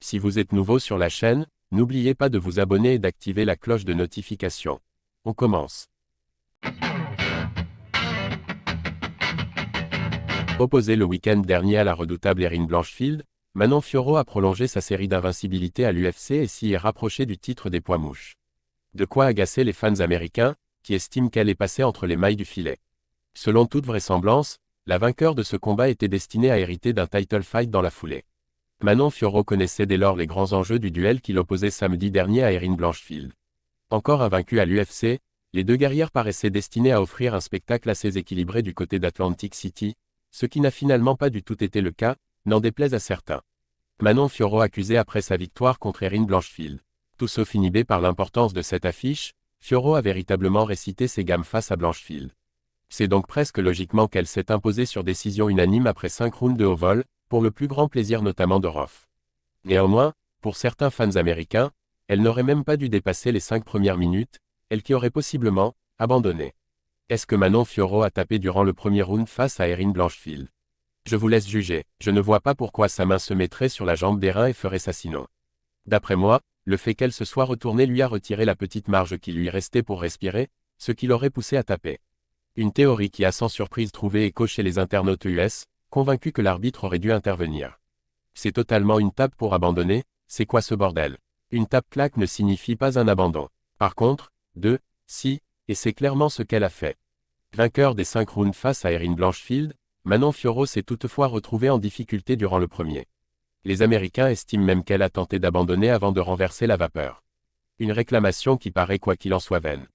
Si vous êtes nouveau sur la chaîne, n'oubliez pas de vous abonner et d'activer la cloche de notification. On commence. Opposée le week-end dernier à la redoutable Erin Blanchfield, Manon Fiorot a prolongé sa série d'invincibilité à l'UFC et s'y est rapprochée du titre des poids mouches. De quoi agacer les fans américains, qui estiment qu'elle est passée entre les mailles du filet. Selon toute vraisemblance, la vainqueur de ce combat était destinée à hériter d'un title fight dans la foulée. Manon Fiorot connaissait dès lors les grands enjeux du duel qui l'opposait samedi dernier à Erin Blanchfield. Encore invaincue à l'UFC, les deux guerrières paraissaient destinées à offrir un spectacle assez équilibré du côté d'Atlantic City, ce qui n'a finalement pas du tout été le cas, n'en déplaise à certains. Manon Fiorot accusée après sa victoire contre Erin Blanchfield. Tout sauf inhibé par l'importance de cette affiche, Fiorot a véritablement récité ses gammes face à Blanchfield. C'est donc presque logiquement qu'elle s'est imposée sur décision unanime après 5 rounds de haut vol, pour le plus grand plaisir notamment de Roth. Néanmoins, pour certains fans américains, elle n'aurait même pas dû dépasser les 5 premières minutes, elle qui aurait possiblement abandonné. Est-ce que Manon Fiorot a tapé durant le premier round face à Erin Blanchfield? Je vous laisse juger, je ne vois pas pourquoi sa main se mettrait sur la jambe d'Erin et ferait ça sinon. D'après moi, le fait qu'elle se soit retournée lui a retiré la petite marge qui lui restait pour respirer, ce qui l'aurait poussé à taper. Une théorie qui a sans surprise trouvé écho chez les internautes US, convaincus que l'arbitre aurait dû intervenir. C'est totalement une tape pour abandonner, c'est quoi ce bordel? Une tape-claque ne signifie pas un abandon. Par contre, si, et c'est clairement ce qu'elle a fait. Vainqueur des 5 rounds face à Erin Blanchfield, Manon Fiorot s'est toutefois retrouvée en difficulté durant le premier. Les Américains estiment même qu'elle a tenté d'abandonner avant de renverser la vapeur. Une réclamation qui paraît quoi qu'il en soit vaine.